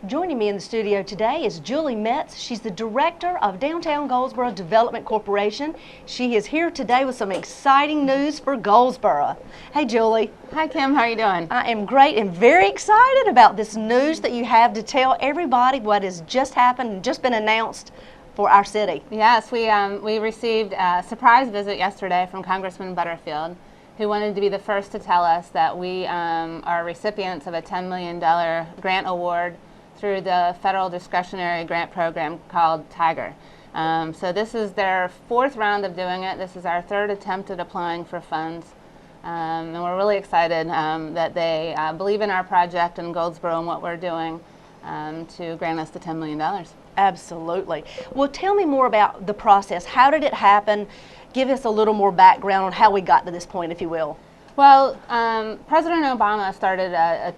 Joining me in the studio today is Julie Metz. She's the Director of Downtown Goldsboro Development Corporation. She is here today with some exciting news for Goldsboro. Hey Julie. Hi Kim, how are you doing? I am great and very excited about this news that you have to tell everybody what has just happened and just been announced for our city. Yes, we received a surprise visit yesterday from Congressman Butterfield, who wanted to be the first to tell us that we are recipients of a $10 million grant award through the federal discretionary grant program called Tiger. So this is their fourth round of doing it. This is our third attempt at applying for funds. And we're really excited that they believe in our project in Goldsboro and what we're doing to grant us the $10 million. Absolutely. Well, tell me more about the process. How did it happen? Give us a little more background on how we got to this point, if you will. Well, President Obama started a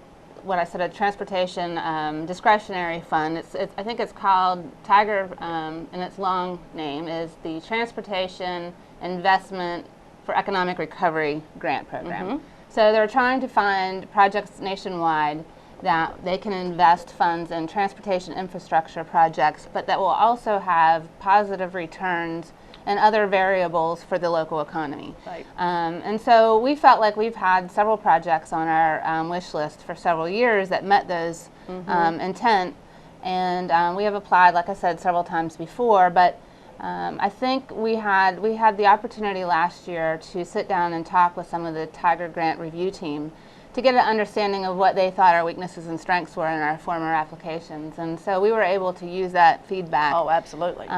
transportation discretionary fund. I think it's called Tiger, and its long name is the Transportation Investment for Economic Recovery Grant Program. Mm-hmm. So they're trying to find projects nationwide that they can invest funds in transportation infrastructure projects, but that will also have positive returns and other variables for the local economy. Right. And so we felt like we've had several projects on our wish list for several years that met those intent, and we have applied, like I said, several times before, but I think we had the opportunity last year to sit down and talk with some of the Tiger Grant review team to get an understanding of what they thought our weaknesses and strengths were in our former applications. And so we were able to use that feedback. Oh, absolutely.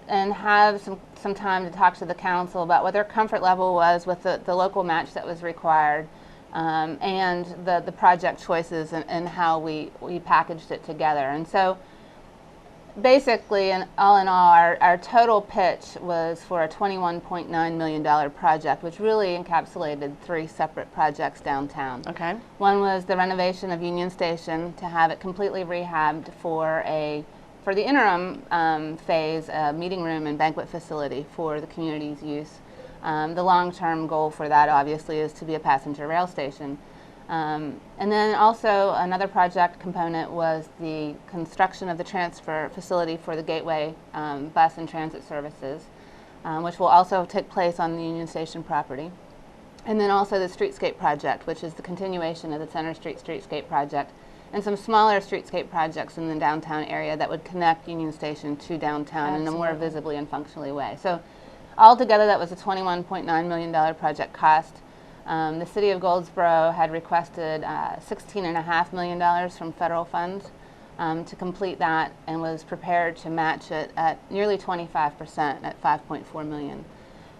And have some time to talk to the council about what their comfort level was with the local match that was required, and the project choices and how we packaged it together. And so basically, all in all, our total pitch was for a $21.9 million project, which really encapsulated three separate projects downtown. Okay. One was the renovation of Union Station to have it completely rehabbed for the interim phase, a meeting room and banquet facility for the community's use. The long-term goal for that, obviously, is to be a passenger rail station. And then also another project component was the construction of the transfer facility for the Gateway bus and transit services, which will also take place on the Union Station property. And then also the streetscape project, which is the continuation of the Center Street streetscape project, and some smaller streetscape projects in the downtown area that would connect Union Station to downtown in a more visibly and functionally way. So altogether, that was a $21.9 million project cost. The City of Goldsboro had requested $16.5 million from federal funds to complete that, and was prepared to match it at nearly 25% at $5.4 million.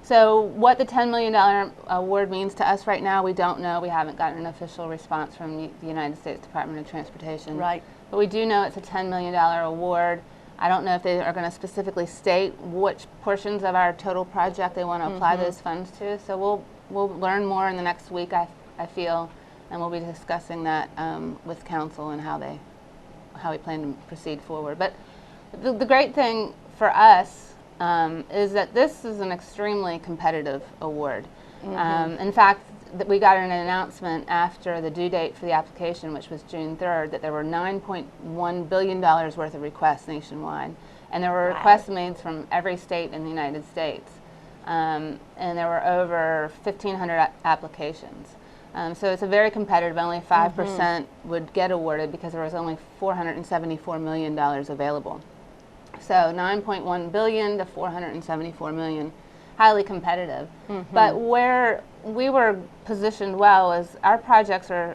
So what the $10 million award means to us right now, we don't know. We haven't gotten an official response from the United States Department of Transportation. Right. But we do know it's a $10 million award. I don't know if they are going to specifically state which portions of our total project they want to apply those funds to. So we'll learn more in the next week, I feel, and we'll be discussing that with council and how we plan to proceed forward. But the great thing for us is that this is an extremely competitive award. In fact, we got an announcement after the due date for the application, which was June 3rd, that there were $9.1 billion worth of requests nationwide. And there were requests made from every state in the United States. And there were over 1,500 applications. So it's a very competitive. Only 5% would get awarded because there was only $474 million available. So $9.1 billion to $474 million, highly competitive. But where we were positioned well is our projects are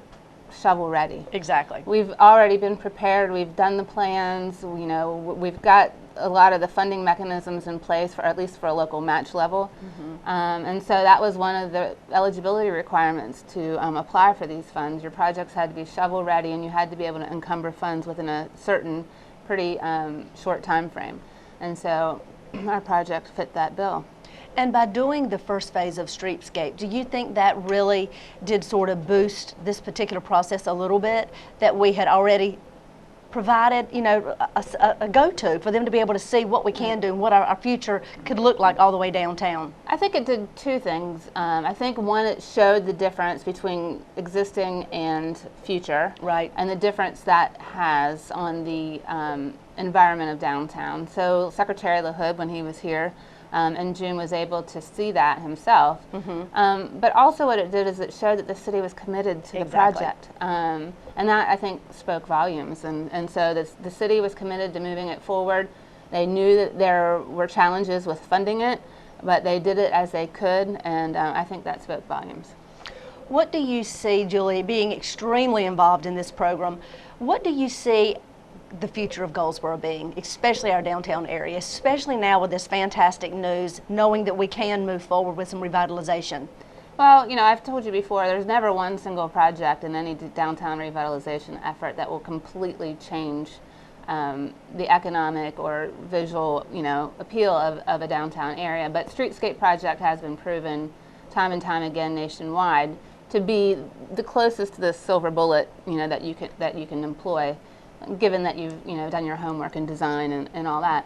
shovel ready. Exactly. We've already been prepared. We've done the plans. We've got a lot of the funding mechanisms in place for at least for a local match level. And so that was one of the eligibility requirements to apply for these funds. Your projects had to be shovel ready, and you had to be able to encumber funds within a certain pretty short time frame. And so our project fit that bill. And by doing the first phase of Streetscape, do you think that really did sort of boost this particular process a little bit, that we had already provided, you know, a go-to for them to be able to see what we can do and what our future could look like all the way downtown? I think it did two things. I think one, it showed the difference between existing and future, Right. and the difference that has on the environment of downtown. So Secretary LaHood, when he was here in June, was able to see that himself. But also what it did is it showed that the city was committed to the project. And that, I think, spoke volumes. And so the city was committed to moving it forward. They knew that there were challenges with funding it, but they did it as they could, and I think that spoke volumes. What do you see, Julie, being extremely involved in this program, what do you see the future of Goldsboro being, especially our downtown area, especially now with this fantastic news, knowing that we can move forward with some revitalization? Well, you know, I've told you before, there's never one single project in any downtown revitalization effort that will completely change the economic or visual, you know, appeal of a downtown area. But Streetscape Project has been proven time and time again nationwide to be the closest to the silver bullet, you know, that you can employ, given that you've, you know, done your homework and design and all that.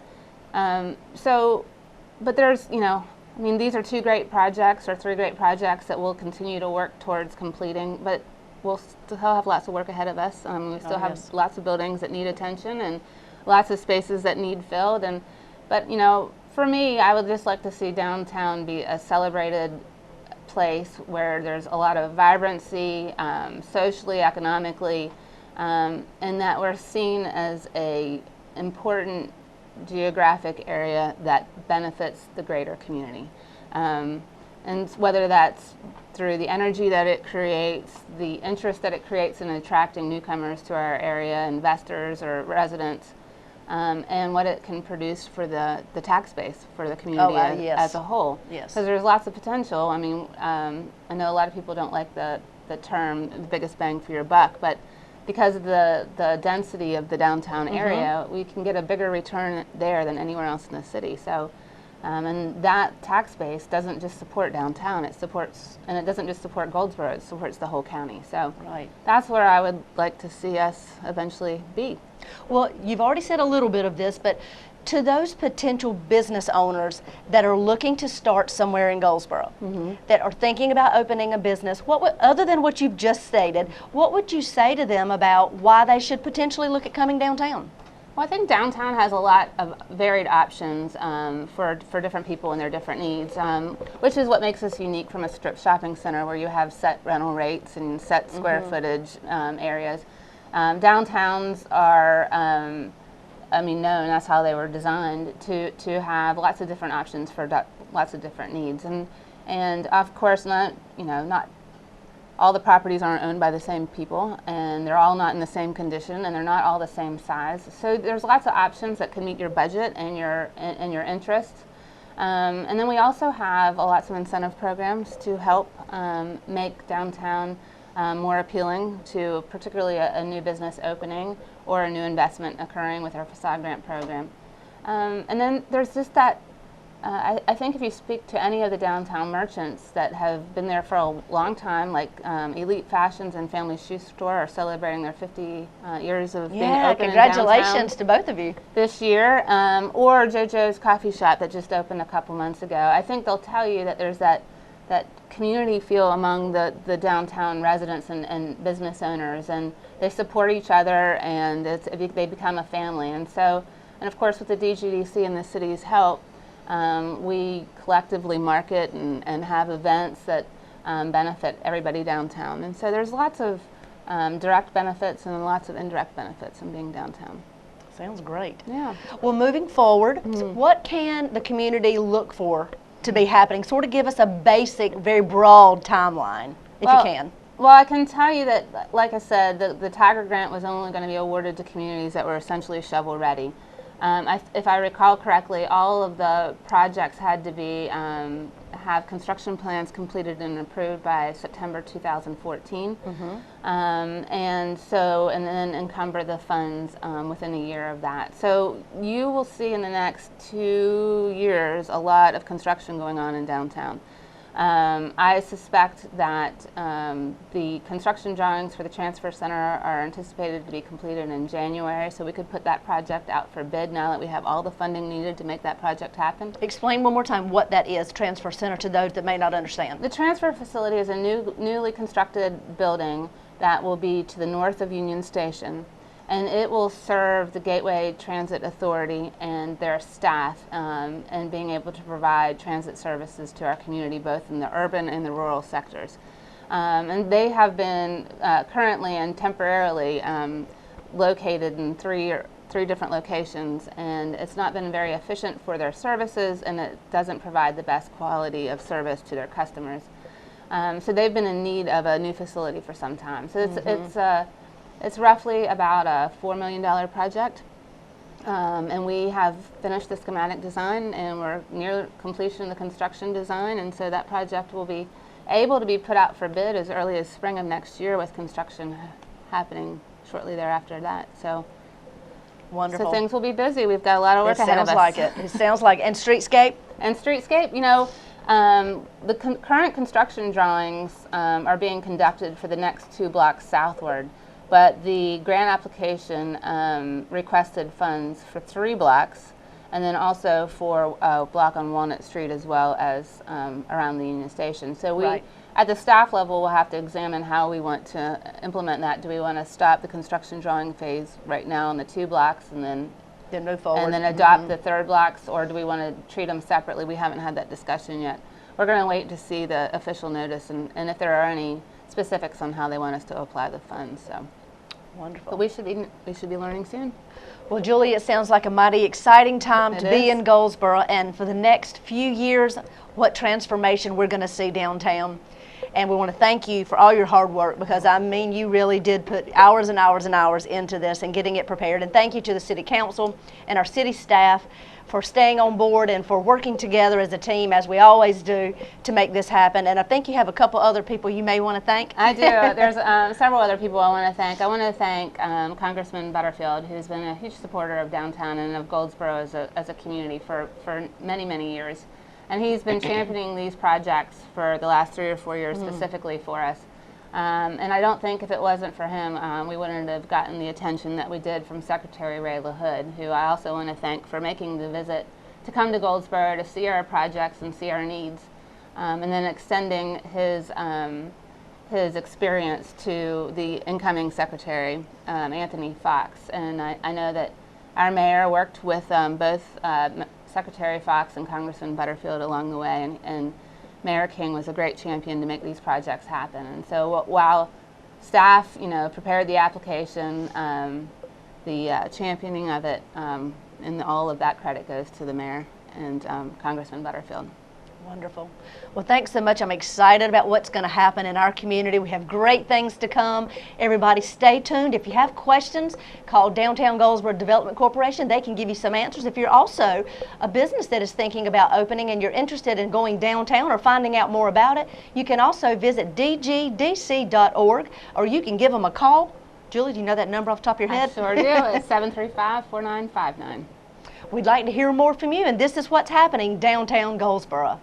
But there's, you know, I mean, these are two great projects or three great projects that we'll continue to work towards completing, but we'll still have lots of work ahead of us. We still have lots of buildings that need attention and lots of spaces that need filled. But, you know, for me, I would just like to see downtown be a celebrated place where there's a lot of vibrancy, socially, economically, and that we're seen as a important geographic area that benefits the greater community. And whether that's through the energy that it creates, the interest that it creates in attracting newcomers to our area, investors or residents, and what it can produce for the tax base for the community as a whole. Yes. Because there's lots of potential. I mean, I know a lot of people don't like the term the biggest bang for your buck, but because of the density of the downtown area, we can get a bigger return there than anywhere else in the city. So, and that tax base doesn't just support downtown, it supports, and it doesn't just support Goldsboro, it supports the whole county. So that's where I would like to see us eventually be. Well, you've already said a little bit of this, but to those potential business owners that are looking to start somewhere in Goldsboro, that are thinking about opening a business, other than what you've just stated, what would you say to them about why they should potentially look at coming downtown? Well, I think downtown has a lot of varied options for different people and their different needs, which is what makes us unique from a strip shopping center where you have set rental rates and set square footage areas. Downtowns are known, that's how they were designed, to have lots of different options for lots of different needs. And of course, not all the properties aren't owned by the same people, and they're all not in the same condition, and they're not all the same size. So there's lots of options that can meet your budget and your interests. And then we also have lots of incentive programs to help make downtown more appealing to particularly a new business opening or a new investment occurring with our facade grant program. And then there's just that, I think if you speak to any of the downtown merchants that have been there for a long time, like Elite Fashions and Family Shoe Store are celebrating their 50 years of being open congratulations to both of you. This year, or JoJo's Coffee Shop that just opened a couple months ago. I think they'll tell you that there's that community feel among the downtown residents and business owners, and they support each other, and they become a family. And of course, with the DGDC and the city's help, we collectively market and have events that benefit everybody downtown. And so there's lots of direct benefits and lots of indirect benefits in being downtown. Sounds great. Yeah. Well, moving forward, what can the community look for to be happening? Sort of give us a basic, very broad timeline, if you can. Well, I can tell you that, like I said, the Tiger Grant was only going to be awarded to communities that were essentially shovel ready. If I recall correctly, all of the projects had to be have construction plans completed and approved by September 2014, and then encumber the funds within a year of that. So you will see in the next 2 years a lot of construction going on in downtown. I suspect that the construction drawings for the transfer center are anticipated to be completed in January, so we could put that project out for bid now that we have all the funding needed to make that project happen. Explain one more time what that is, transfer center, to those that may not understand. The transfer facility is a newly constructed building that will be to the north of Union Station, and it will serve the Gateway Transit Authority and their staff and being able to provide transit services to our community, both in the urban and the rural sectors. And they have been currently and temporarily located in three different locations, and it's not been very efficient for their services, and it doesn't provide the best quality of service to their customers. So they've been in need of a new facility for some time. So it's roughly about a $4 million project, and we have finished the schematic design, and we're near completion of the construction design, and so that project will be able to be put out for bid as early as spring of next year, with construction happening shortly thereafter that. So wonderful. So things will be busy. We've got a lot of work ahead of us. It sounds like it. It sounds like it. And streetscape? And streetscape, you know, the current construction drawings are being conducted for the next 2 blocks southward, but the grant application requested funds for 3 blocks, and then also for a block on Walnut Street, as well as around the Union Station. So we, at the staff level, will have to examine how we want to implement that. Do we want to stop the construction drawing phase right now on the 2 blocks and then move forward and then adopt the 3rd blocks, or do we want to treat them separately? We haven't had that discussion yet. We're going to wait to see the official notice and if there are any specifics on how they want us to apply the funds. So wonderful. But we should be learning soon. Well, Julie, it sounds like a mighty exciting time to be in Goldsboro, and for the next few years, what transformation we're going to see downtown. And we want to thank you for all your hard work, because I mean, you really did put hours and hours and hours into this and getting it prepared. And thank you to the City Council and our city staff for staying on board and for working together as a team, as we always do, to make this happen. And I think you have a couple other people you may want to thank. I do. There's several other people I want to thank. I want to thank Congressman Butterfield, who's been a huge supporter of downtown and of Goldsboro as a community for many, many years. And he's been championing these projects for the last 3 or 4 years specifically for us. And I don't think if it wasn't for him, we wouldn't have gotten the attention that we did from Secretary Ray LaHood, who I also want to thank for making the visit to come to Goldsboro to see our projects and see our needs, and then extending his experience to the incoming Secretary, Anthony Fox. And I know that our mayor worked with both Secretary Fox and Congressman Butterfield along the way, and Mayor King was a great champion to make these projects happen. And so while staff, prepared the application, the championing of it, and all of that credit goes to the mayor and Congressman Butterfield. Wonderful. Well, thanks so much. I'm excited about what's going to happen in our community. We have great things to come. Everybody stay tuned. If you have questions, call Downtown Goldsboro Development Corporation. They can give you some answers. If you're also a business that is thinking about opening and you're interested in going downtown or finding out more about it, you can also visit dgdc.org, or you can give them a call. Julie, do you know that number off the top of your head? I sure do. It's 735-4959. We'd like to hear more from you, and this is what's happening downtown Goldsboro.